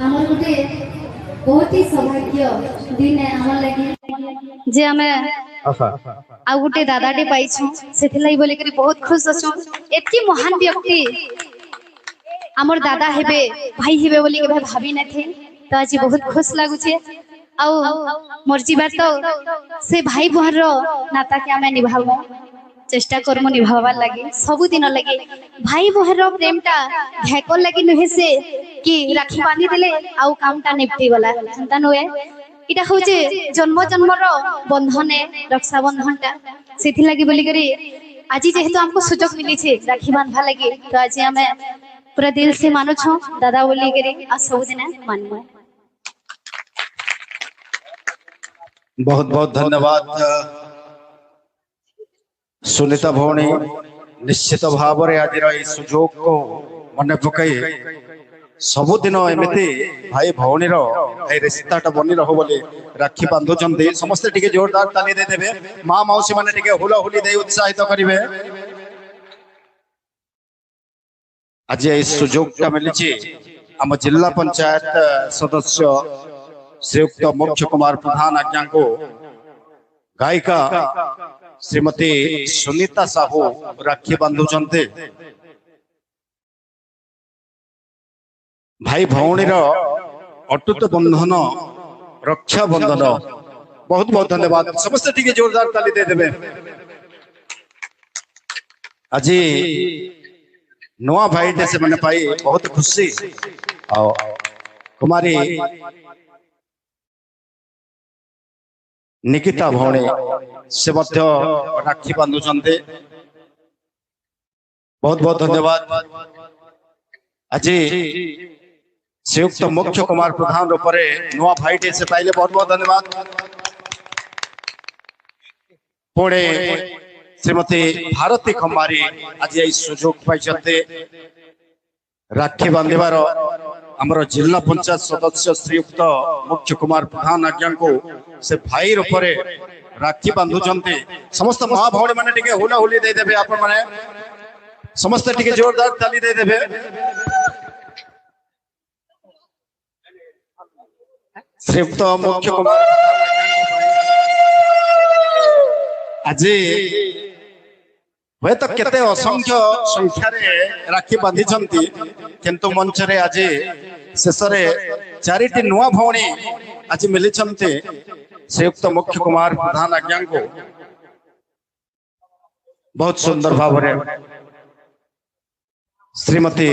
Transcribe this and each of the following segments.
आमर गोटे बहुत ही सौभाग्य दिन है आमर लगी जे हमें आ गोटे दादाटे पाइछु सेथिलाई बोले करी बहुत खुश अछु। एतकी महान व्यक्ति आमर दादा हेबे भाई हेबे बोली के भाभी न थे तो आज बहुत खुश लागु छे। आ मोर जीवार तो से भाई बहन रो नाता के हमें निभाबो चेष्टा करमु निभाबार लगे सबु दिन लगे भाई बहन रो प्रेमटा घेको लगी नहे से कि राखी बांधी देले आउ कामटा निपटी गला चिंता नए इटा होचे जन्म जन्मर बंधन है रक्षा बंधनटा सेथि लगी बोली करी आज जेहेतु हमको सुजोग मिली छे राखी बांधवा लगे तो आज हमें पूरा दिल से मानु छो दादा बोली करी आ सब दिन मानमु। बहुत बहुत धन्यवाद सुनीता भौणी निश्चित भाव में आज सुजोग को मन पकई सबुदिन एमती भाई भौणी रिश्ताटा बनी रहो बोली राखी बांधुंट समस्ते टिके जोरदार ताली दे देबे माँ मौसी माने टिके हुलाहुली दे उत्साहित करिवे। आज ये सुजोगटा मिली आम जिला पंचायत सदस्य श्रीयुक्त मोक्ष कुमार प्रधान आज्ञा को गायिका श्रीमती सुनीता साहू राखी बांधुंट भाई भौणी अटूट बंधन रक्षा बंधन बहुत बहुत धन्यवाद समस्त टिके जोरदार ताली दे देबे। आज नुआ भाई से मैंने पाई बहुत खुशी कुमारी निकिता भौणी से राखी बांधुंट बहुत बहुत धन्यवाद। आज श्रीयुक्त मोक्ष कुमार प्रधान रूप नुआ भाई से पाइले बहुत बहुत धन्यवाद। पुणे श्रीमती भारती खम्बारी आज यही सुजोग पाई राखी बांधार आमर जिला पंचायत सदस्य श्रीयुक्त मोक्ष कुमार प्रधान आज्ञा को से भाई रूप राखी बांधुंट समस्त माँ भौणी मैंने टिके हुलाहुली दे देबे आपण माने समस्त टिके जोरदार ताली दे देबे। श्रीयुक्त मोक्ष कुमार आज हे तो केते असंख्य संख्यार राखी बांधी किंतु मंच रे आज शेष चारिटी नुआ भौणी आज मिली श्रीयुक्त मोक्ष कुमार प्रधान आज्ञा को बहुत सुंदर भाव श्रीमती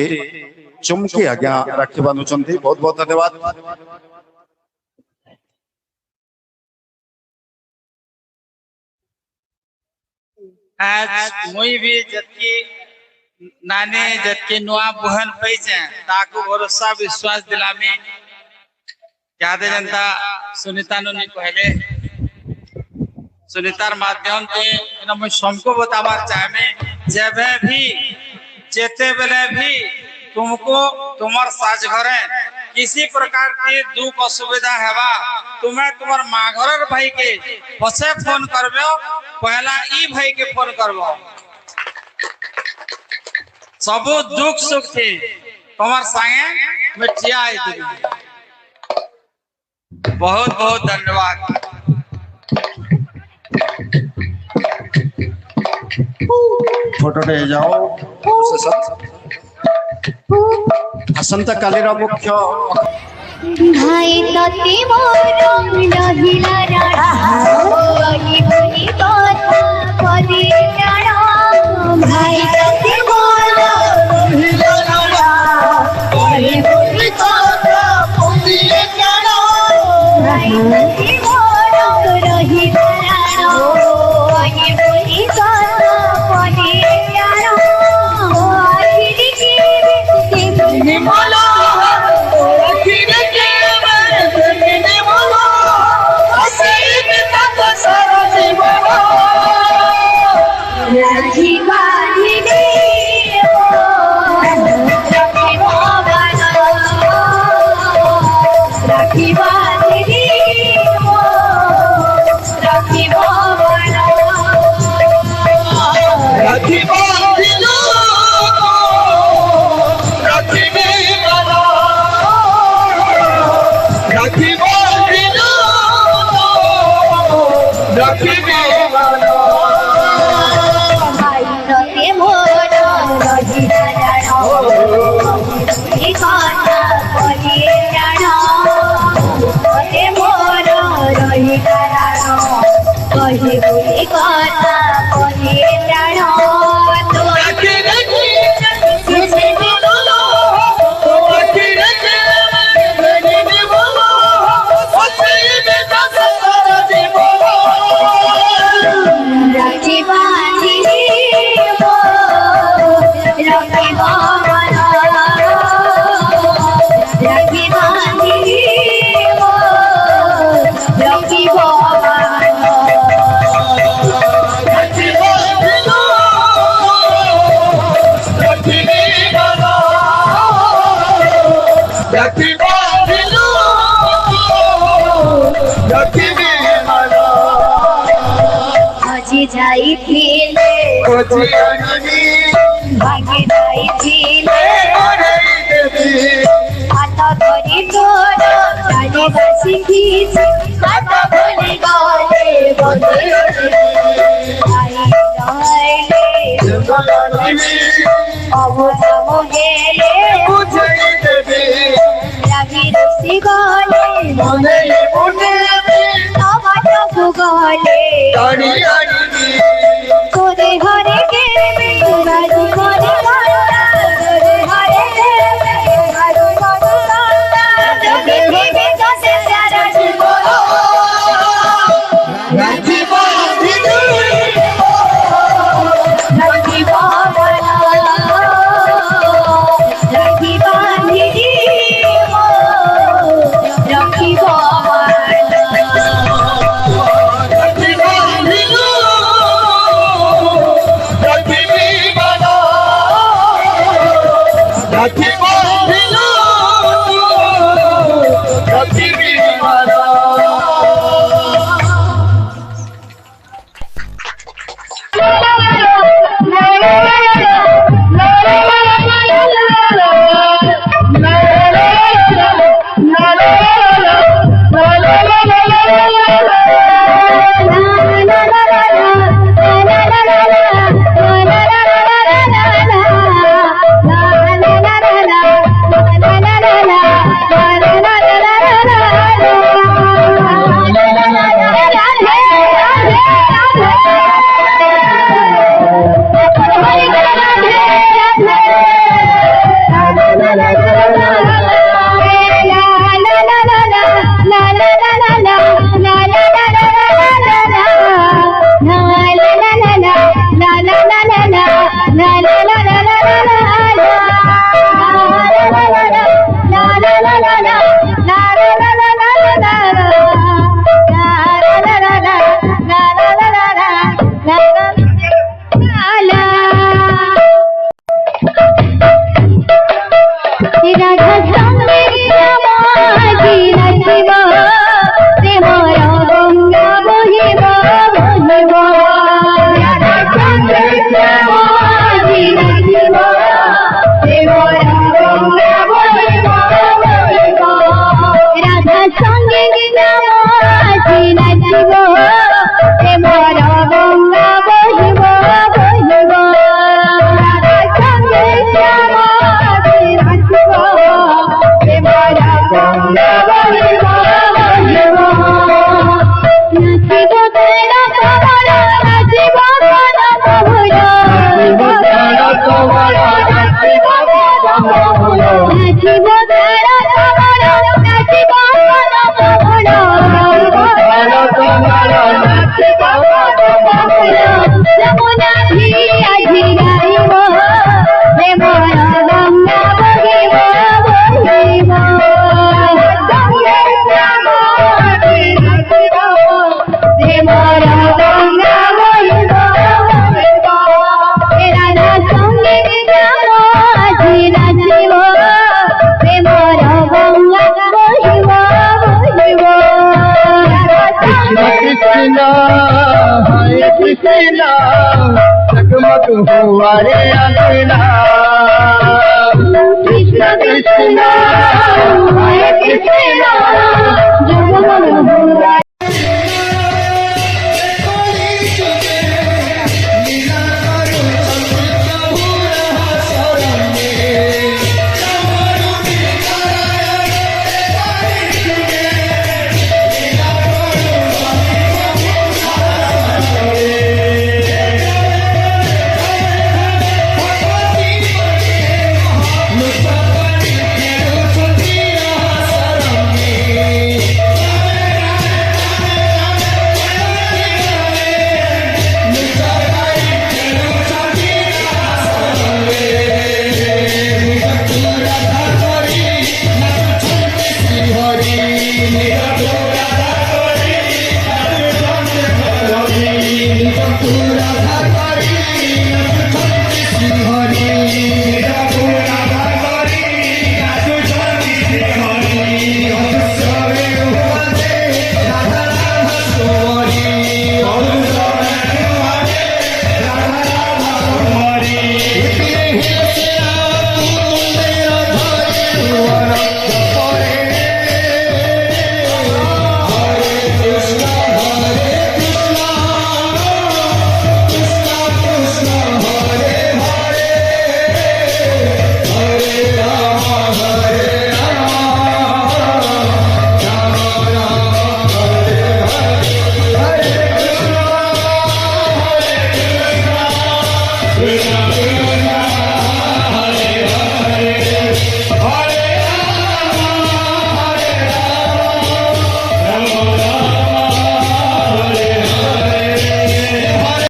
चुमकी आज्ञा राखी बांधुंट बहुत बहुत धन्यवाद। आज मुई भी जतकी नाने जतकी नुआ बहन पैसे ताकू भरोसा विश्वास दिलामी याद जनता सुनीता नुनी कहले सुनीतार माध्यम से मुझे सबको बतावार चाहे जब भी जेते बेले भी तुमको तुम्हार साज घरे किसी प्रकार की दुख असुविधा हेबा तुम्हें तुम्हार माँ घर भाई के पछे फोन करबो पहला ई भाई के फोन करबो सबो दुख सुख थी तुम्हार संगे मिटिया आई बहुत बहुत धन्यवाद। फोटो ले जाओ असंता काली मुख्य भाई तते मोर लहिला राणा ओही बोली कथा करी राणा भाई तते मोर लहिला राणा ओही बोली कथा करी राणा भाई तते मोर लहिला राणा ओही बोली कथा करी राणा आखिरी के बोला ভাইরতে মোর রহি জান এই কথা বলিয়ে জান তে মোর রহি জান কহি বলি কথা বলিয়ে জান তো যাইছিলে ভাগে যাইছিলে হাত ধরি তোর চালিবা শিখিছি হাত ধরি গলে বলে অবধাম গেলে রাগি রসি গলে টমাটো গলে তোরে ঘরে গেলে বাজু করে তোরে ঘরে গেলে বাজু করে তোকে ভেবে কাছে সারা জীবন রাখি हुआ रे अंगना कृष्ण कृष्ण हरे कृष्ण जगमन हुआ Krishna